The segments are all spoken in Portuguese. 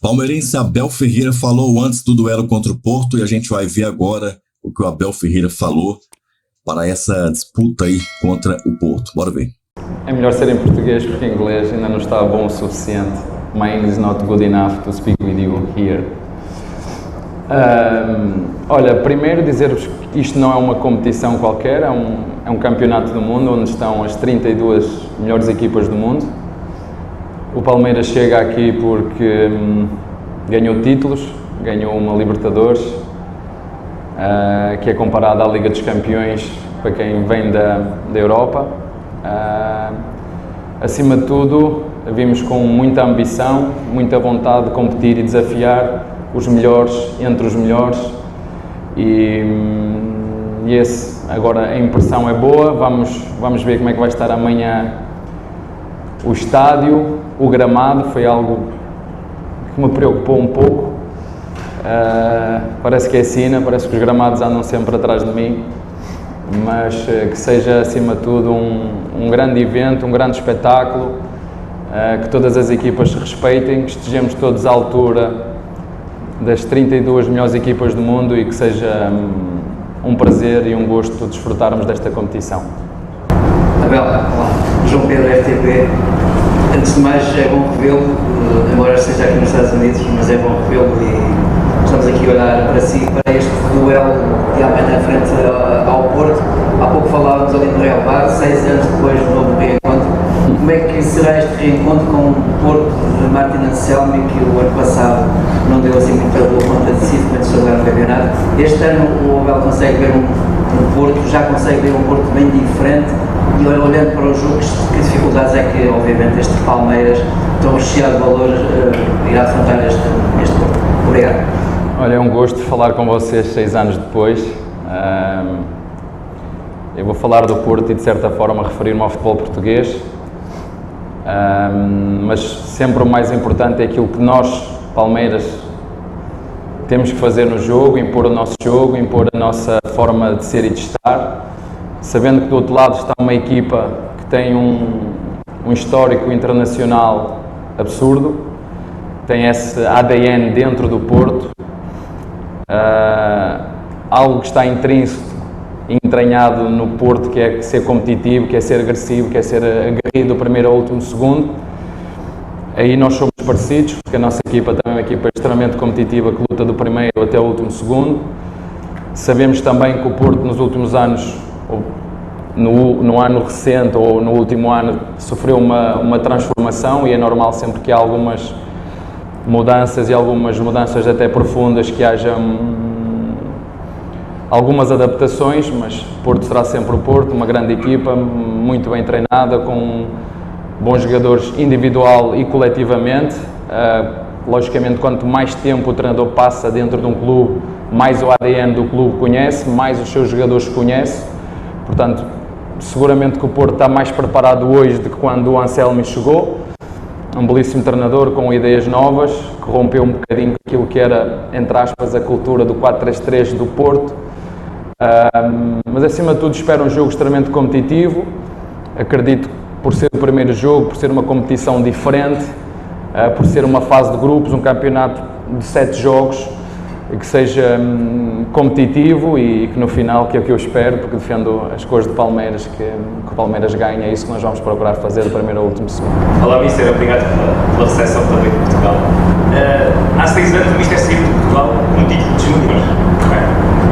Palmeirense Abel Ferreira falou antes do duelo contra o Porto e a gente vai ver agora o que o Abel Ferreira falou para essa disputa aí contra o Porto. Bora ver. É melhor ser em português porque em inglês ainda não está bom o suficiente. My English is not good enough to speak with you here. Olha, primeiro dizer-vos que isto não é uma competição qualquer, é um campeonato do mundo onde estão as 32 melhores equipas do mundo. O Palmeiras chega aqui porque ganhou títulos, ganhou uma Libertadores, que é comparada à Liga dos Campeões para quem vem da Europa. Acima de tudo, vimos com muita ambição, muita vontade de competir e desafiar os melhores entre os melhores e agora a impressão é boa. Vamos ver como é que vai estar amanhã o estádio, o gramado. Foi algo que me preocupou um pouco. Parece que é sina, parece que os gramados andam sempre atrás de mim, mas que seja acima de tudo um grande evento, um grande espetáculo, que todas as equipas se respeitem, que estejamos todos à altura das 32 melhores equipas do mundo e que seja um prazer e um gosto desfrutarmos desta competição. Abel, olá, João Pedro, RTP. Antes de mais, é bom revê-lo, embora esteja aqui nos Estados Unidos, mas é bom revê-lo e estamos aqui a olhar para si, para este duelo de amanhã frente ao Porto. Há pouco falávamos ali no Real Bar, 6 anos depois do novo reencontro. Como é que será este reencontro com o Porto de Martin Anselmi, que o ano passado não deu assim muita boa conta de si, como de lugar no campeonato? Este ano o Abel consegue ver um Porto, já consegue ver um Porto bem diferente, e olhando para o jogo, que dificuldades é que, obviamente, este Palmeiras, tão recheado de valores, irá afrontar este Porto? Obrigado. Olha, é um gosto falar com vocês 6 anos depois. Eu vou falar do Porto e, de certa forma, referir-me ao futebol português. Mas sempre o mais importante é aquilo que nós, Palmeiras, temos que fazer no jogo, impor o nosso jogo, impor a nossa forma de ser e de estar, sabendo que do outro lado está uma equipa que tem um histórico internacional absurdo, tem esse ADN dentro do Porto, algo que está intrínseco, entranhado no Porto, que é ser competitivo, que é ser agressivo, que é ser aguerrido do primeiro ao último segundo. Aí nós somos parecidos, porque a nossa equipa também é uma equipa extremamente competitiva, que luta do primeiro até o último segundo. Sabemos também que o Porto nos últimos anos, no ano recente ou no último ano, sofreu uma transformação, e é normal sempre que há algumas mudanças, e algumas mudanças até profundas, que haja algumas adaptações, mas Porto será sempre o Porto, uma grande equipa, muito bem treinada, com bons jogadores individual e coletivamente. Logicamente, quanto mais tempo o treinador passa dentro de um clube, mais o ADN do clube conhece, mais os seus jogadores conhece. Portanto, seguramente que o Porto está mais preparado hoje do que quando o Anselmi chegou. Um belíssimo treinador com ideias novas, que rompeu um bocadinho aquilo que era, entre aspas, a cultura do 4-3-3 do Porto. Mas acima de tudo espero um jogo extremamente competitivo. Acredito que, por ser o primeiro jogo, por ser uma competição diferente, por ser uma fase de grupos, um campeonato de 7 jogos, que seja competitivo e que no final, que é o que eu espero, porque defendo as cores de Palmeiras, que o Palmeiras ganhe. É isso que nós vamos procurar fazer do primeiro ao último segundo. Olá, Mister, obrigado pela recepção também de Portugal. Há 6 anos o Mister saiu de Portugal com um título de júnior,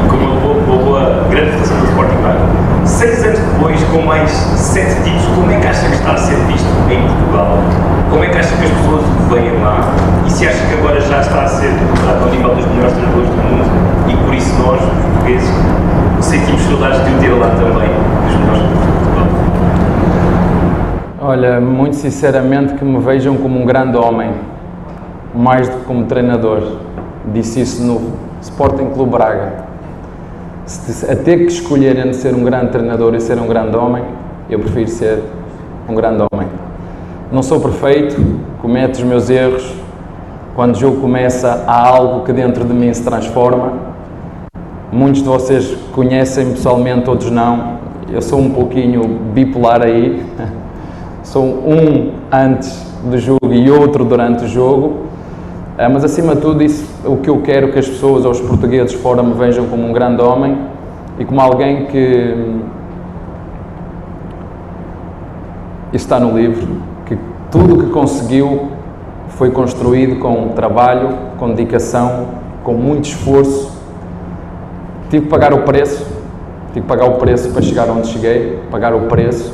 e com uma boa grande votação do Sporting Braga. 6 anos depois, com mais 7 títulos, como é que acha que está a ser visto em Portugal? Como é que acha que as pessoas o veem lá? E se acha que agora já está a ser colocado ao nível dos melhores treinadores do mundo, e por isso nós, os portugueses, sentimos saudades de o ter lá também, dos melhores de Portugal? Olha, muito sinceramente, que me vejam como um grande homem, mais do que como treinador. Disse isso no Sporting Clube Braga. A ter que escolher entre ser um grande treinador e ser um grande homem, eu prefiro ser um grande homem. Não sou perfeito, cometo os meus erros. Quando o jogo começa, há algo que dentro de mim se transforma. Muitos de vocês conhecem-me pessoalmente, outros não. Eu sou um pouquinho bipolar aí. Sou um antes do jogo e outro durante o jogo. Mas acima de tudo, o que eu quero que as pessoas ou os portugueses fora me vejam como um grande homem e como alguém que, isso está no livro, que tudo o que conseguiu foi construído com trabalho, com dedicação, com muito esforço. Tive que pagar o preço para chegar onde cheguei, pagar o preço.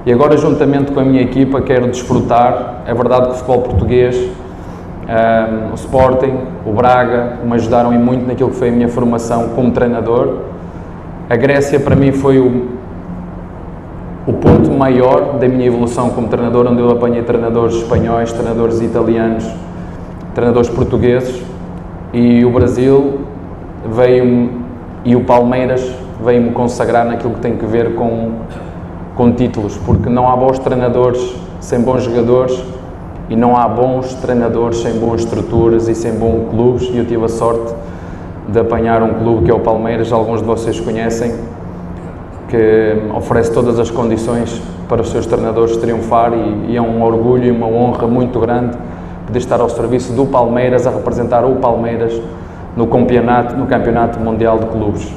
E agora, juntamente com a minha equipa, quero desfrutar. É verdade que o futebol português, o Sporting, o Braga, me ajudaram muito naquilo que foi a minha formação como treinador. A Grécia, para mim, foi o ponto maior da minha evolução como treinador, onde eu apanhei treinadores espanhóis, treinadores italianos, treinadores portugueses, e o Brasil e o Palmeiras veio-me consagrar naquilo que tem que ver com títulos, porque não há bons treinadores sem bons jogadores e não há bons treinadores sem boas estruturas e sem bons clubes, e eu tive a sorte de apanhar um clube que é o Palmeiras, alguns de vocês conhecem, que oferece todas as condições para os seus treinadores triunfar, e é um orgulho e uma honra muito grande poder estar ao serviço do Palmeiras, a representar o Palmeiras no campeonato mundial de clubes.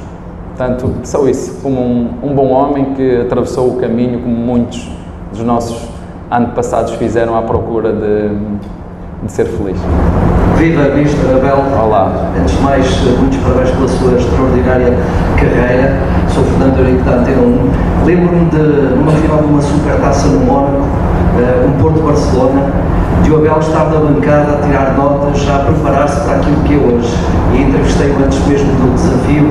Portanto, só isso, como um bom homem que atravessou o caminho como muitos dos nossos antepassados fizeram à procura de ser feliz. Viva, Mr. Abel. Olá. Antes de mais, muitos parabéns pela sua extraordinária carreira. Sou Fernando Eurico da Antena 1. Lembro-me de, numa final de uma supertaça no Mónaco, Porto-Barcelona, de o Abel estar na bancada a tirar notas, já a preparar-se para aquilo que é hoje. E entrevistei-o antes mesmo do desafio,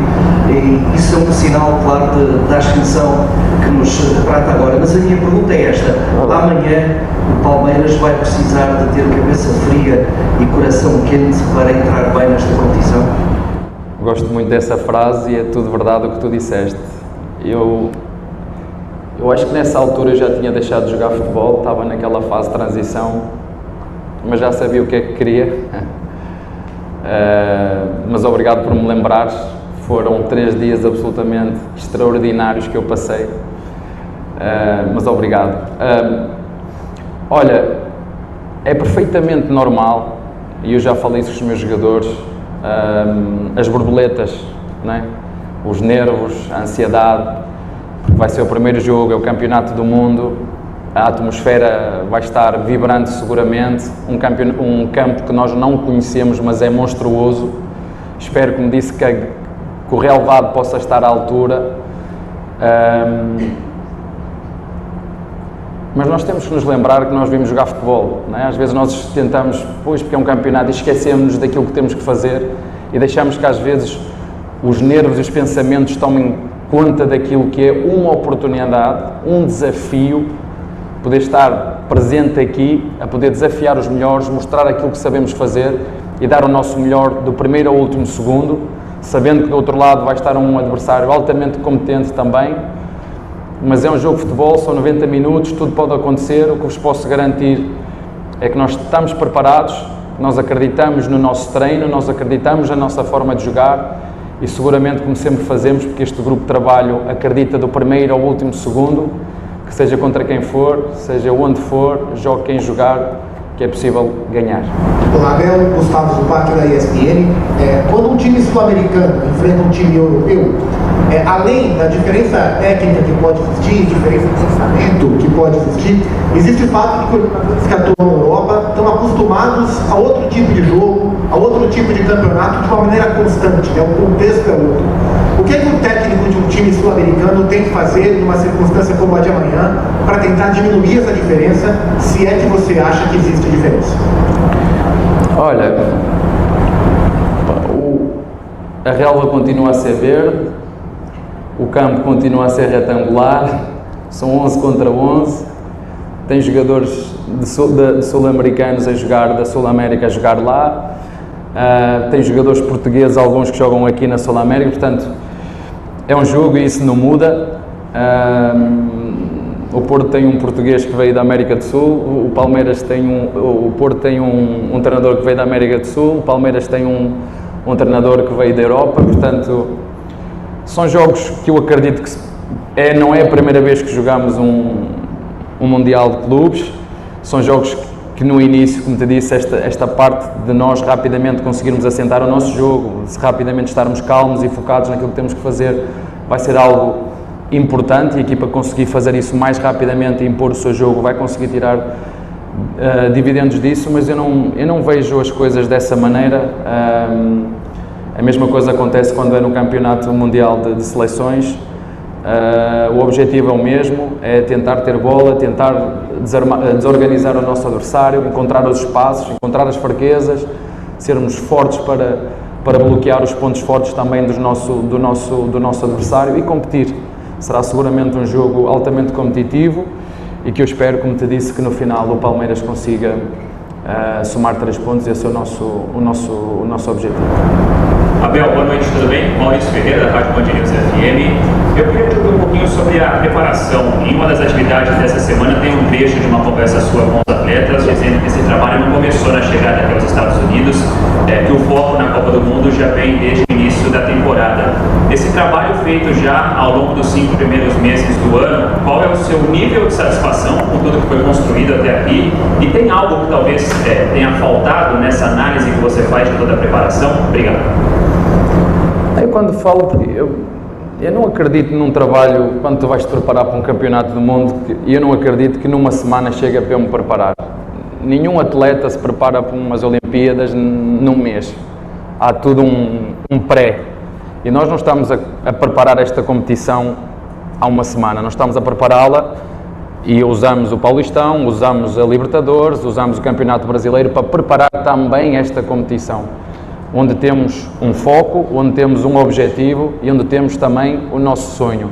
e isso é um sinal, claro, da ascensão que nos retrata agora. Mas a minha pergunta é esta: amanhã o Palmeiras vai precisar de ter cabeça fria e coração quente para entrar bem nesta competição? Gosto muito dessa frase e é tudo verdade o que tu disseste. Eu acho que nessa altura eu já tinha deixado de jogar futebol, estava naquela fase de transição, mas já sabia o que é que queria. Mas obrigado por me lembrares, foram 3 dias absolutamente extraordinários que eu passei, mas obrigado. Olha, é perfeitamente normal, e eu já falei isso com os meus jogadores, as borboletas, não é? Os nervos, a ansiedade, porque vai ser o primeiro jogo, é o campeonato do mundo, a atmosfera vai estar vibrante seguramente, um campo que nós não conhecemos, mas é monstruoso. Espero, como disse, que o relevado possa estar à altura, mas nós temos que nos lembrar que nós vimos jogar futebol, não é? Às vezes nós tentamos, porque é um campeonato, e esquecemos daquilo que temos que fazer e deixamos que às vezes os nervos e os pensamentos tomem conta daquilo que é uma oportunidade, um desafio, poder estar presente aqui, a poder desafiar os melhores, mostrar aquilo que sabemos fazer e dar o nosso melhor do primeiro ao último segundo, sabendo que do outro lado vai estar um adversário altamente competente também. Mas é um jogo de futebol, são 90 minutos, tudo pode acontecer. O que vos posso garantir é que nós estamos preparados, nós acreditamos no nosso treino, nós acreditamos na nossa forma de jogar e seguramente, como sempre fazemos, porque este grupo de trabalho acredita do primeiro ao último segundo, que seja contra quem for, seja onde for, jogue quem jogar, que é possível ganhar. Olá, Abel, Gustavo Zupac da ESPN. Quando um time sul-americano enfrenta um time europeu, além da diferença técnica que pode existir, diferença de pensamento que pode existir, existe o fato de que os jogadores que atuam na Europa estão acostumados a outro tipo de jogo, a outro tipo de campeonato de uma maneira constante, né? O contexto é outro. O que o técnico de um time sul-americano tem que fazer numa circunstância como a de amanhã para tentar diminuir essa diferença, se é que você acha que existe diferença? Olha, a relva continua a ser verde, o campo continua a ser retangular, são 11 contra 11, tem jogadores de sul-americanos a jogar, da Sul-América a jogar lá, tem jogadores portugueses, alguns que jogam aqui na Sul-América, portanto é um jogo e isso não muda. O Porto tem um português que veio da América do Sul, o Palmeiras tem o Porto tem um treinador que veio da América do Sul, o Palmeiras tem um treinador que veio da Europa, portanto são jogos que eu acredito que não é a primeira vez que jogamos um Mundial de Clubes, são jogos que no início, como te disse, esta parte de nós rapidamente conseguirmos assentar o nosso jogo, se rapidamente estarmos calmos e focados naquilo que temos que fazer, vai ser algo importante, e a equipa conseguir fazer isso mais rapidamente e impor o seu jogo vai conseguir tirar dividendos disso, mas eu não vejo as coisas dessa maneira. A mesma coisa acontece quando é no Campeonato Mundial de Seleções. O objetivo é o mesmo, é tentar ter bola, tentar desorganizar o nosso adversário, encontrar os espaços, encontrar as fraquezas, sermos fortes para bloquear os pontos fortes também do nosso adversário e competir. Será seguramente um jogo altamente competitivo e que eu espero, como te disse, que no final o Palmeiras consiga somar 3 pontos. Esse é o nosso objetivo. Abel, boa noite, tudo bem? Maurício Ferreira, da Rádio Band News FM. Eu queria te ouvir um pouquinho sobre a preparação. Em uma das atividades dessa semana tem um trecho de uma conversa sua com os atletas, dizendo que esse trabalho não começou na chegada aqui aos Estados Unidos, que o foco na Copa do Mundo já vem desde o início da temporada. Esse trabalho feito já ao longo dos 5 primeiros meses do ano, qual é o seu nível de satisfação com tudo que foi construído até aqui? E tem algo que talvez tenha faltado nessa análise que você faz de toda a preparação? Obrigado. Eu quando falo, eu não acredito num trabalho, quando tu vais te preparar para um campeonato do mundo, eu não acredito que numa semana chega para eu me preparar. Nenhum atleta se prepara para umas Olimpíadas num mês. Há tudo um pré. E nós não estamos a preparar esta competição há uma semana, nós estamos a prepará-la e usamos o Paulistão, usamos a Libertadores, usamos o Campeonato Brasileiro para preparar também esta competição, onde temos um foco, onde temos um objetivo e onde temos também o nosso sonho.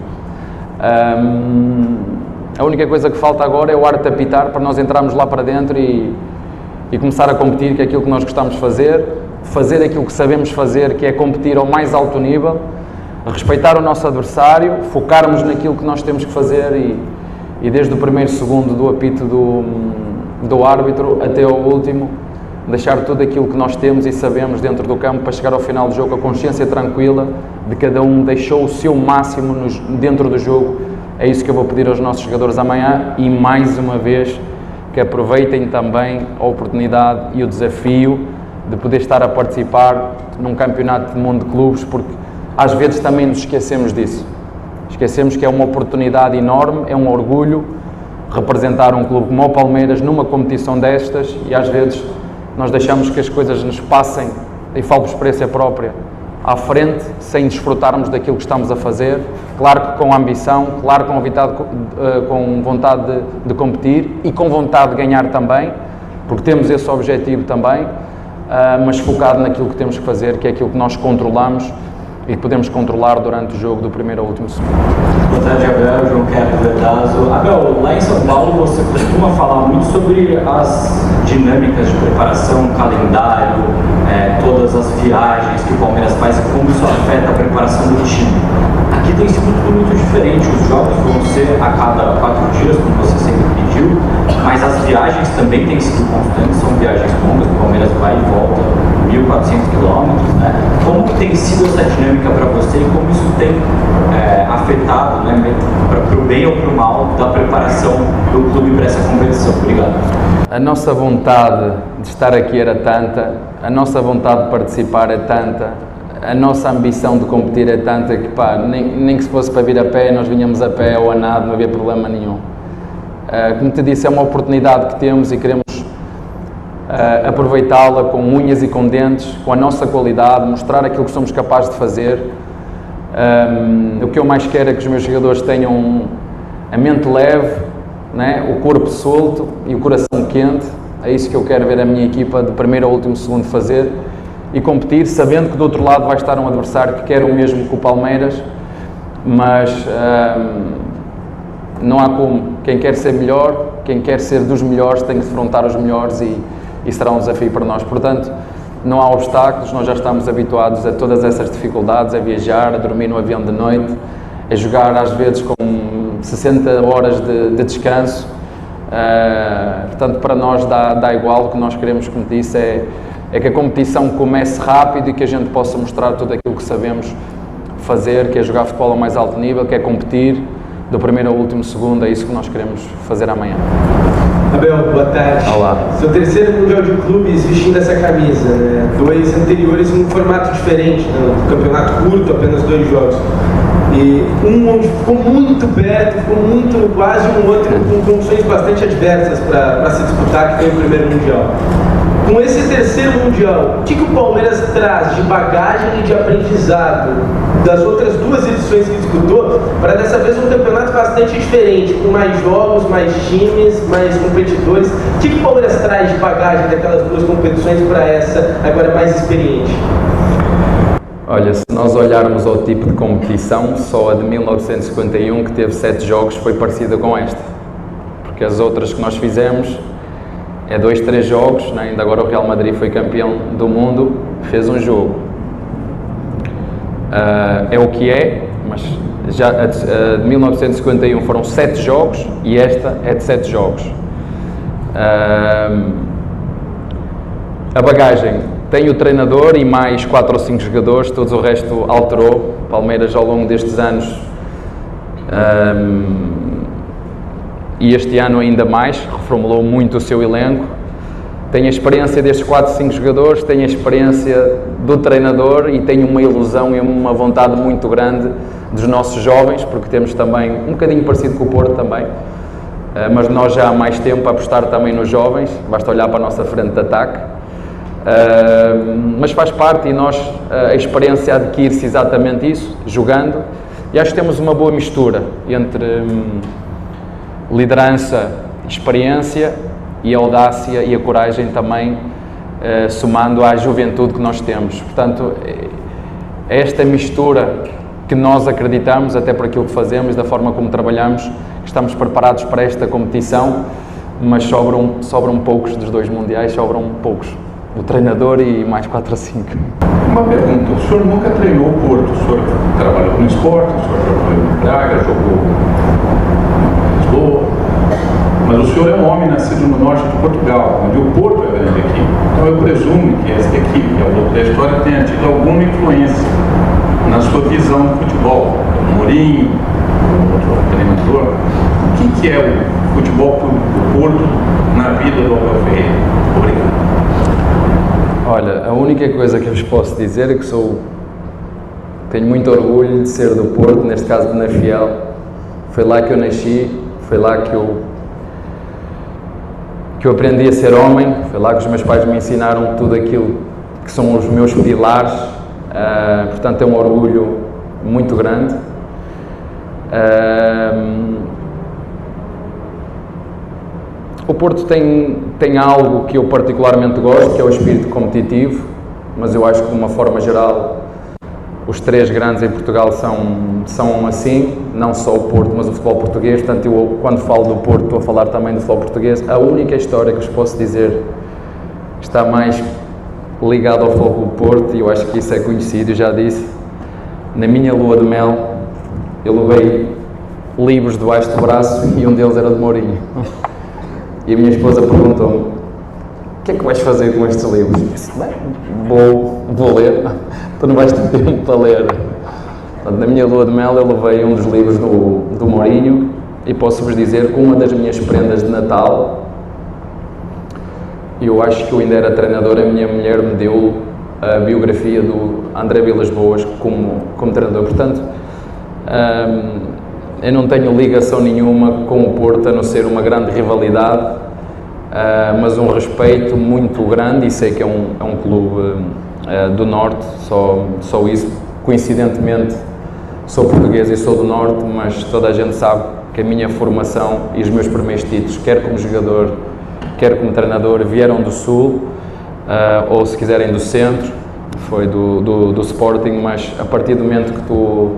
A única coisa que falta agora é o arte de apitar para nós entrarmos lá para dentro e começar a competir, que é aquilo que nós gostamos de fazer aquilo que sabemos fazer, que é competir ao mais alto nível, respeitar o nosso adversário, focarmos naquilo que nós temos que fazer e desde o primeiro segundo do apito do árbitro até ao último, deixar tudo aquilo que nós temos e sabemos dentro do campo para chegar ao final do jogo com a consciência tranquila de cada um deixou o seu máximo dentro do jogo. É isso que eu vou pedir aos nossos jogadores amanhã e mais uma vez que aproveitem também a oportunidade e o desafio de poder estar a participar num campeonato de mundo de clubes, porque às vezes também nos esquecemos disso. Esquecemos que é uma oportunidade enorme, é um orgulho representar um clube como o Palmeiras numa competição destas e às vezes nós deixamos que as coisas nos passem, e falo por experiência própria, à frente, sem desfrutarmos daquilo que estamos a fazer, claro que com ambição, claro com vontade de competir e com vontade de ganhar também, porque temos esse objetivo também, mas focado naquilo que temos que fazer, que é aquilo que nós controlamos e que podemos controlar durante o jogo do primeiro ao último segundo. Boa tarde, Abel. João Quero Verdazo. Abel, lá em São Paulo você costuma falar muito sobre as dinâmicas de preparação, calendário, todas as viagens que o Palmeiras faz e como isso afeta a preparação do time. Aqui tem sido tudo muito diferente, os jogos vão ser a cada 4 dias, como você sempre pediu, mas as viagens também têm sido constantes, são viagens longas, o Palmeiras vai e volta 1.400 quilômetros, né? Como que tem sido essa dinâmica para você e como isso tem afetado, né, para o bem ou para o mal, da preparação do clube para essa competição? Obrigado. A nossa vontade de estar aqui era tanta, a nossa vontade de participar é tanta, a nossa ambição de competir é tanta que nem que se fosse para vir a pé, nós vinhamos a pé ou a nado, não havia problema nenhum. Como te disse, é uma oportunidade que temos e queremos aproveitá-la com unhas e com dentes, com a nossa qualidade, mostrar aquilo que somos capazes de fazer. O que eu mais quero é que os meus jogadores tenham a mente leve, né, o corpo solto e o coração quente. É isso que eu quero ver a minha equipa de primeiro ao último segundo fazer e competir, sabendo que do outro lado vai estar um adversário que quer o mesmo que o Palmeiras, mas não há como. Quem quer ser melhor, quem quer ser dos melhores tem que defrontar os melhores e será um desafio para nós. Portanto, não há obstáculos, nós já estamos habituados a todas essas dificuldades, a viajar, a dormir no avião de noite, a jogar às vezes com 60 horas de descanso. Portanto, para nós dá igual. O que nós queremos, como disse, é que a competição comece rápido e que a gente possa mostrar tudo aquilo que sabemos fazer, que é jogar futebol ao mais alto nível, que é competir do primeiro ao último segundo. É isso que nós queremos fazer amanhã. Abel, boa tarde. Olá. Seu terceiro Mundial de Clubes vestindo essa camisa, né? 2 anteriores em um formato diferente, né? Campeonato curto, apenas 2 jogos. E um onde ficou muito perto, ficou muito quase um outro, com condições bastante adversas para se disputar, que foi o primeiro Mundial. Com esse terceiro Mundial, o que o Palmeiras traz de bagagem e de aprendizado das outras 2 edições que disputou, para dessa vez um campeonato bastante diferente, com mais jogos, mais times, mais competidores? O que o Palmeiras traz de bagagem daquelas 2 competições para essa agora mais experiente? Olha, se nós olharmos ao tipo de competição, só a de 1951, que teve 7 jogos, foi parecida com esta. Porque as outras que nós fizemos é 2, 3 jogos, né? Ainda agora o Real Madrid foi campeão do mundo, fez um jogo. É o que é, mas já a de 1951 foram 7 jogos e esta é de 7 jogos. A bagagem tem o treinador e mais 4 ou 5 jogadores, todos o resto alterou. Palmeiras ao longo destes anos e este ano ainda mais, reformulou muito o seu elenco. Tem a experiência destes 4, 5 jogadores, tem a experiência do treinador e tem uma ilusão e uma vontade muito grande dos nossos jovens, porque temos também, um bocadinho parecido com o Porto também, mas nós já há mais tempo a apostar também nos jovens, basta olhar para a nossa frente de ataque. Mas faz parte e nós, a experiência adquire-se exatamente isso, jogando, e acho que temos uma boa mistura entre liderança, experiência e a audácia e a coragem também, somando à juventude que nós temos. Portanto, é esta mistura que nós acreditamos, até por aquilo que fazemos, da forma como trabalhamos, que estamos preparados para esta competição, mas sobram poucos dos 2 mundiais, sobram poucos. O treinador e mais 4 a 5. Uma pergunta, o senhor nunca treinou o Porto, o senhor trabalhou no Sport, o senhor trabalhou no Braga, jogou em Lisboa, mas o senhor é um homem nascido no norte de Portugal, onde o Porto é a grande equipe. Então eu presumo que esta equipe, ao longo da história, tenha tido alguma influência na sua visão do futebol. O Mourinho, o outro treinador. O que é o futebol do Porto na vida do Abel Ferreira? Obrigado. Olha, a única coisa que eu vos posso dizer é que tenho muito orgulho de ser do Porto, neste caso de Penafiel. Foi lá que eu nasci, foi lá que eu aprendi a ser homem, foi lá que os meus pais me ensinaram tudo aquilo que são os meus pilares, portanto é um orgulho muito grande. O Porto tem algo que eu particularmente gosto, que é o espírito competitivo, mas eu acho que de uma forma geral os 3 grandes em Portugal são assim, não só o Porto, mas o futebol português. Portanto, eu quando falo do Porto estou a falar também do futebol português. A única história que vos posso dizer que está mais ligada ao futebol do Porto, e eu acho que isso é conhecido, eu já disse, na minha lua de mel eu levei livros debaixo do braço e um deles era de Mourinho. E a minha esposa perguntou-me: o que é que vais fazer com estes livros? Eu disse: bem, vou ler. Tu não vais ter tempo para ler. Portanto, na minha lua de mel eu levei um dos livros do Mourinho, e posso-vos dizer que uma das minhas prendas de Natal, eu acho que eu ainda era treinador, a minha mulher me deu a biografia do André Vilas Boas como treinador. Portanto, eu não tenho ligação nenhuma com o Porto, a não ser uma grande rivalidade, mas um respeito muito grande, e sei que é um clube do Norte, só isso. Coincidentemente sou português e sou do Norte, mas toda a gente sabe que a minha formação e os meus primeiros títulos, quer como jogador, quer como treinador, vieram do Sul, ou se quiserem do Centro, foi do Sporting, mas a partir do momento que tu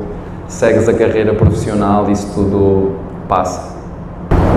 segues a carreira profissional, isso tudo passa.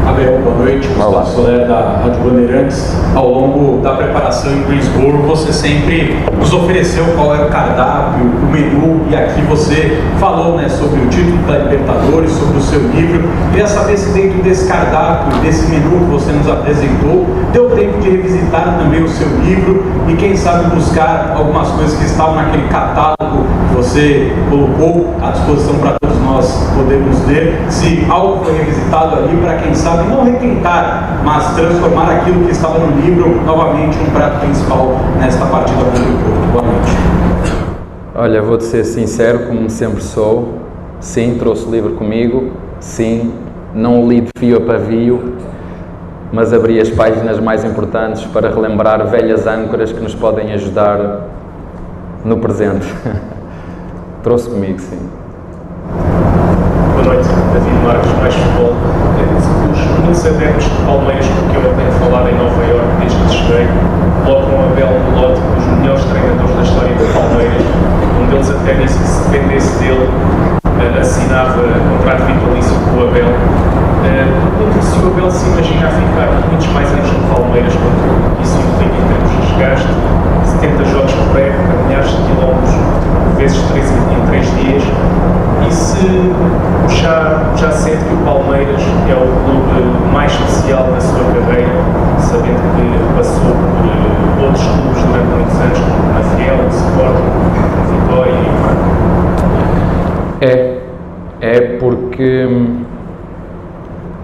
Abel, boa noite. Gustavo Soler, da Rádio Bandeirantes. Ao longo da preparação em Greensboro, você sempre nos ofereceu qual era o cardápio, o menu, e aqui você falou, né, sobre o título da Libertadores, sobre o seu livro. Queria saber se dentro desse cardápio, desse menu que você nos apresentou, deu tempo de revisitar também o seu livro e, quem sabe, buscar algumas coisas que estavam naquele catálogo que você colocou à disposição para todos nós podemos ver se algo foi revisitado ali para, quem sabe, não requentar, mas transformar aquilo que estava no livro novamente um prato principal nesta partida contra o Porto. Boa noite. Olha, vou-te ser sincero, como sempre sou. Sim, trouxe o livro comigo. Sim, não o li de fio a pavio, mas abri as páginas mais importantes para relembrar velhas âncoras que nos podem ajudar no presente. Trouxe comigo, sim. Boa noite, David Marques, mais futebol. Os muitos adeptos de Palmeiras com que eu tenho falado em Nova Iorque desde que cheguei, colocam a Abel no lote dos melhores treinadores da história do Palmeiras. Um deles até disse que se dependesse dele, assinava contrato vitalício com o Abel. Pergunto se o Abel se imagina a ficar muitos mais anos no Palmeiras, quanto isso implica em termos de desgaste, 70 jogos por época, milhares de quilómetros, vezes 3 em 3 dias, e se já sente que o Palmeiras é o clube mais especial da sua carreira, sabendo que passou por outros clubes durante muitos anos, como o Mafiel, o Sporting, o Vitória e o Marco. É porque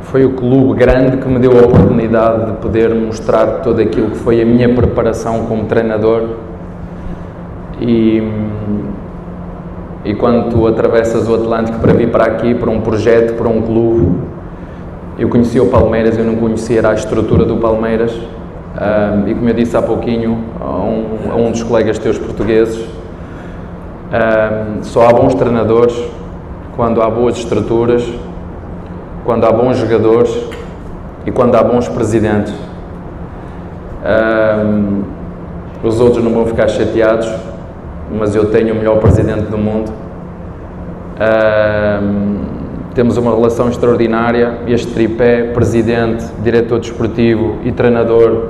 foi o clube grande que me deu a oportunidade de poder mostrar tudo aquilo que foi a minha preparação como treinador. E quando tu atravessas o Atlântico para vir para aqui, para um projeto, para um clube, eu conhecia o Palmeiras, eu não conhecia a estrutura do Palmeiras, e como eu disse há pouquinho a um dos colegas teus portugueses, só há bons treinadores quando há boas estruturas, quando há bons jogadores e quando há bons presidentes. Os outros não vão ficar chateados, mas eu tenho o melhor presidente do mundo. Temos uma relação extraordinária, este tripé, presidente, diretor desportivo e treinador,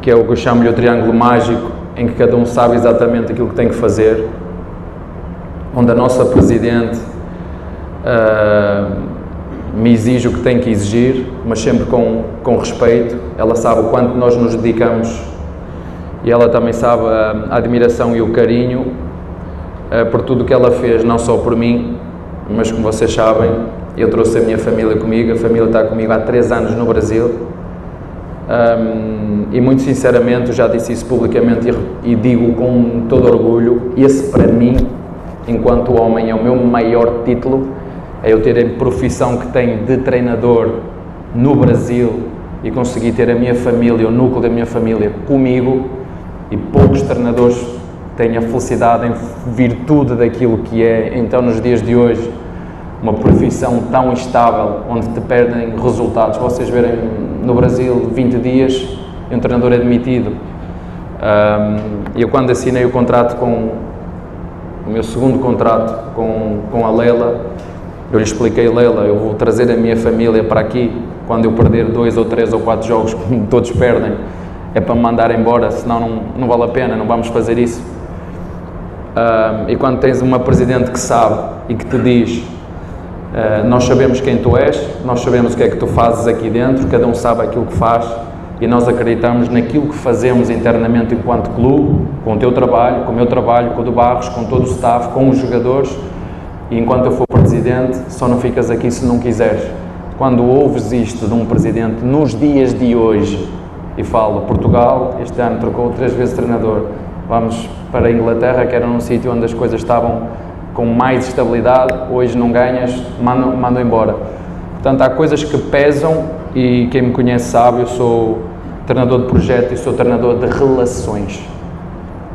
que é o que eu chamo-lhe o triângulo mágico, em que cada um sabe exatamente aquilo que tem que fazer, onde a nossa presidente me exige o que tem que exigir, mas sempre com respeito. Ela sabe o quanto nós nos dedicamos e ela também sabe a admiração e o carinho por tudo o que ela fez, não só por mim, mas como vocês sabem, eu trouxe a minha família comigo, a família está comigo há 3 anos no Brasil, e muito sinceramente, eu já disse isso publicamente e digo com todo orgulho, esse para mim, enquanto homem, é o meu maior título, é eu ter a profissão que tenho de treinador no Brasil e conseguir ter a minha família, o núcleo da minha família comigo, e poucos treinadores têm a felicidade em virtude daquilo que é, então, nos dias de hoje, uma profissão tão estável, onde te perdem resultados. Vocês verem no Brasil 20 dias e um treinador é demitido. Eu quando assinei o contrato o meu segundo contrato com a Lela, eu lhe expliquei: Lela, eu vou trazer a minha família para aqui, quando eu perder 2 ou 3 ou 4 jogos, como todos perdem, é para me mandar embora, senão não vale a pena, não vamos fazer isso. E quando tens uma presidente que sabe e que te diz, nós sabemos quem tu és, nós sabemos o que é que tu fazes aqui dentro, cada um sabe aquilo que faz, e nós acreditamos naquilo que fazemos internamente enquanto clube, com o teu trabalho, com o meu trabalho, com o do Barros, com todo o staff, com os jogadores, e enquanto eu for presidente, só não ficas aqui se não quiseres. Quando ouves isto de um presidente nos dias de hoje, e falo, Portugal este ano trocou 3 vezes treinador, vamos para a Inglaterra, que era num sítio onde as coisas estavam com mais estabilidade, hoje não ganhas, mandam embora. Portanto, há coisas que pesam, e quem me conhece sabe, eu sou treinador de projeto e sou treinador de relações.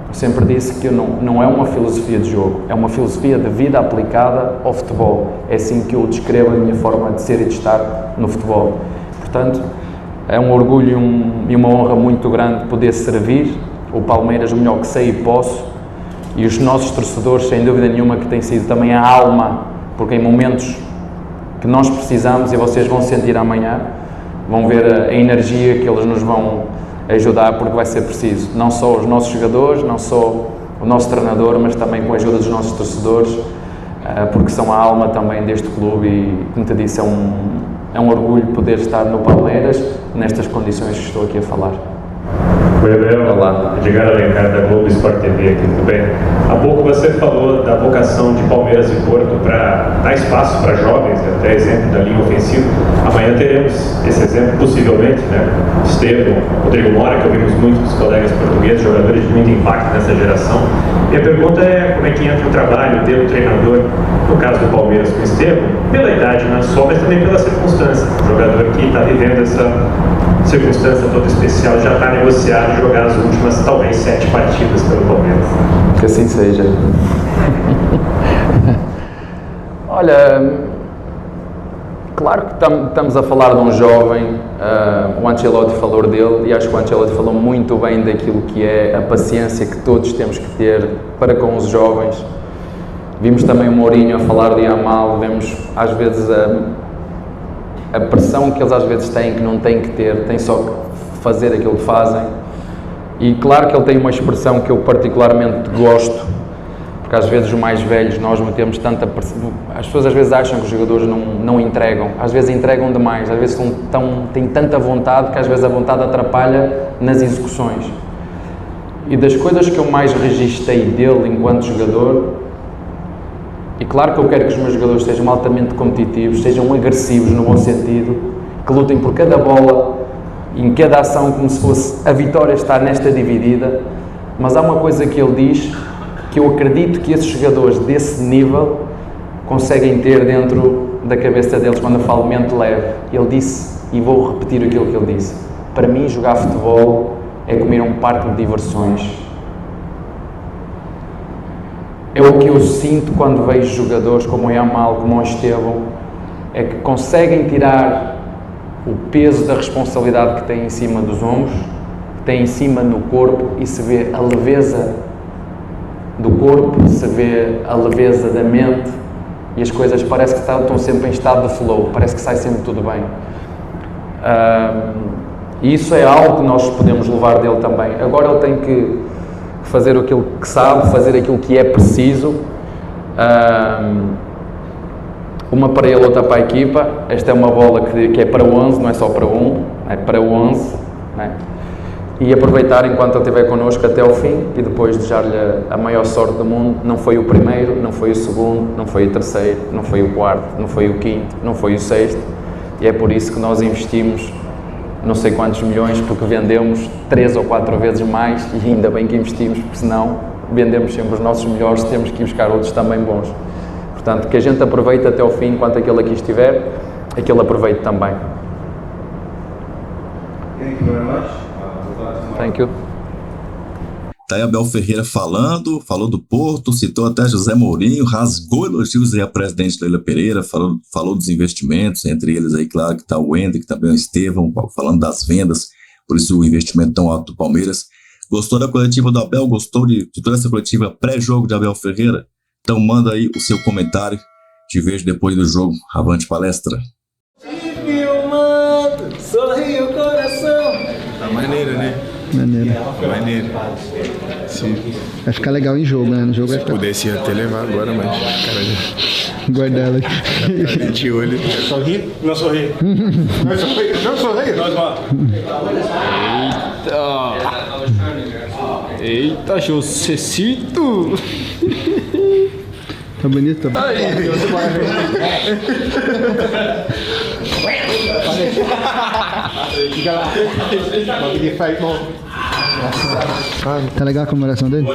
Eu sempre disse que não é uma filosofia de jogo, é uma filosofia de vida aplicada ao futebol. É assim que eu descrevo a minha forma de ser e de estar no futebol. Portanto, é um orgulho e uma honra muito grande poder servir o Palmeiras o melhor que sei e posso, e os nossos torcedores, sem dúvida nenhuma, que tem sido também a alma, porque em momentos que nós precisamos, e vocês vão sentir amanhã, vão ver a energia que eles nos vão ajudar, porque vai ser preciso, não só os nossos jogadores, não só o nosso treinador, mas também com a ajuda dos nossos torcedores, porque são a alma também deste clube, e como te disse, é um orgulho poder estar no Palmeiras nestas condições que estou aqui a falar. Oi, Abel. Olá. Edgar Alencar da Globo Sport TV aqui, tudo bem? Há pouco você falou da vocação de Palmeiras e Porto para dar espaço para jovens, até exemplo da linha ofensiva. Amanhã teremos esse exemplo, possivelmente, né? Estevão, Rodrigo Mora, que ouvimos muito dos colegas portugueses, jogadores de muito impacto nessa geração. E a pergunta é como é que entra o trabalho do treinador, no caso do Palmeiras com o Estevão, pela idade não só, mas também pela circunstância. O jogador que está vivendo essa circunstância toda especial já está negociado jogar as últimas, talvez, 7 partidas pelo Palmeiras. Que assim seja. Olha, claro que estamos a falar de um jovem, o Ancelotti falou dele, e acho que o Ancelotti falou muito bem daquilo que é a paciência que todos temos que ter para com os jovens. Vimos também o Mourinho a falar de Yamal, vemos às vezes a pressão que eles às vezes têm, que não têm que ter, têm só que fazer aquilo que fazem. E claro que ele tem uma expressão que eu particularmente gosto, porque às vezes os mais velhos, nós não temos tanta pressão. As pessoas às vezes acham que os jogadores não entregam, às vezes entregam demais, às vezes têm tanta vontade que às vezes a vontade atrapalha nas execuções. E das coisas que eu mais registrei dele enquanto jogador, e claro que eu quero que os meus jogadores sejam altamente competitivos, sejam agressivos no bom sentido, que lutem por cada bola, em cada ação, como se fosse a vitória estar nesta dividida. Mas há uma coisa que ele diz, que eu acredito que esses jogadores desse nível conseguem ter dentro da cabeça deles quando eu falo mente leve. Ele disse, e vou repetir aquilo que ele disse: para mim jogar futebol é comer um parque de diversões. É o que eu sinto quando vejo jogadores como o Yamal, como o Estevão, é que conseguem tirar o peso da responsabilidade que têm em cima dos ombros, que têm em cima no corpo, e se vê a leveza do corpo, se vê a leveza da mente, e as coisas parece que estão sempre em estado de flow, parece que sai sempre tudo bem. E isso é algo que nós podemos levar dele também. Agora ele tem que fazer aquilo que sabe, fazer aquilo que é preciso, uma para ele, outra para a equipa. Esta é uma bola que é para o 11, não é só para um, é para o 11, né? E aproveitar enquanto ele estiver connosco até ao fim, e depois desejar-lhe a maior sorte do mundo. Não foi o primeiro, não foi o segundo, não foi o terceiro, não foi o quarto, não foi o quinto, não foi o sexto, e é por isso que nós investimos não sei quantos milhões, porque vendemos 3 ou 4 vezes mais, e ainda bem que investimos, porque senão vendemos sempre os nossos melhores, temos que ir buscar outros também bons. Portanto, que a gente aproveite até ao fim, enquanto aquele aqui estiver, aquele aproveite também. Thank you very much. Thank you. Tá aí Abel Ferreira falou do Porto, citou até José Mourinho, rasgou elogios aí a presidente Leila Pereira, falou dos investimentos, entre eles aí, claro, que está o Wender, que também é o Estevão, falando das vendas, por isso o investimento tão alto do Palmeiras. Gostou da coletiva do Abel? Gostou de toda essa coletiva pré-jogo de Abel Ferreira? Então manda aí o seu comentário, te vejo depois do jogo. Avante palestra! Sorri o coração. Tá maneiro, né? Maneiro. Maneiro. Sim. Vai ficar legal em jogo, né? No jogo vai ficar... Pudesse até levar agora, mas cara, guardar ela tá de olho. Sorri? Não sorri. Não sorri? Não sorri? Nós vamos. Eita, Josecito! Tá bonito, tá bom. Tá legal a comemoração dele?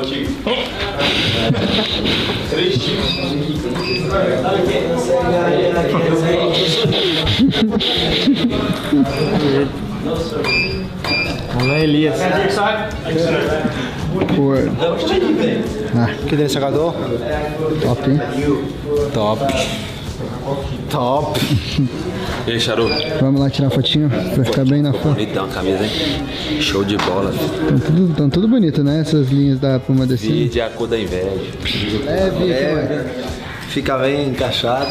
Olá, Elias. Que dele jogador? Top, hein? Top. E aí, Charuto? Vamos lá tirar uma fotinho pra ficar bem na foto. Bonitão a camisa, hein? Show de bola. Tão tudo bonito, né? Essas linhas da Puma desse. Vide a cor da inveja. Fica bem encaixado.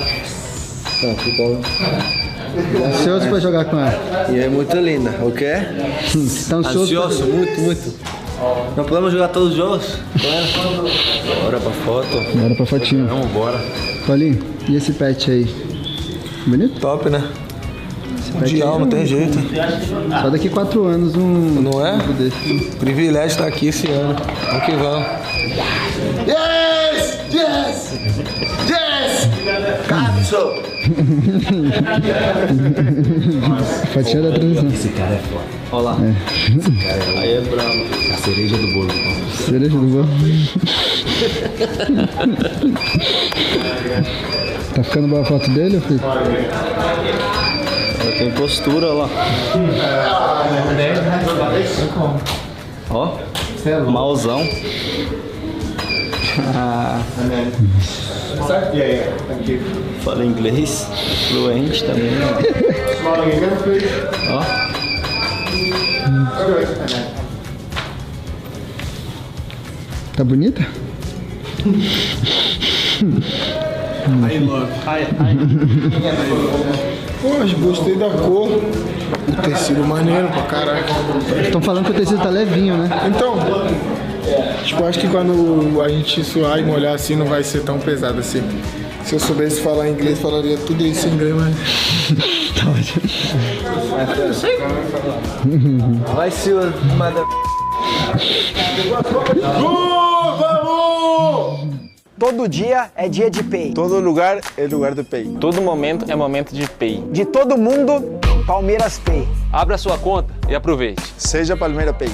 Ansioso pra jogar com ela. E é muito linda, o quê? Tá ansioso? Muito. Não podemos jogar todos os jogos com ela? Bora pra foto. Bora pra fotinho. Vamos, bora. Paulinho, e esse pet aí? Bonito? Top, né? Mundial, não tem jeito. Só daqui 4 anos Não é? desse. Privilégio estar aqui esse ano. Vamos que vamos. Yes! Yes! Yes! Cazzo! Fatia da transmissão. Esse cara é foda. Olha lá. Esse cara é Aí é bravo. a cereja do bolo. Cereja do bolo. Tá ficando boa a foto dele, ou filho? Tem postura, olha lá. Ó, mauzão. Fala inglês, fluente também. Ó. Tá bonita? I love. Poxa, gostei da cor. O tecido maneiro pra caralho. Estão falando que o tecido tá levinho, né? Então, tipo, acho que quando a gente suar e molhar assim não vai ser tão pesado assim. Se eu soubesse falar inglês, falaria tudo isso em inglês, mas... Tá ótimo. Vai ser o mother... Todo dia é dia de Pay. Todo lugar é lugar de Pay. Todo momento é momento de Pay. De todo mundo, Palmeiras Pay. Abra sua conta e aproveite. Seja Palmeiras Pay.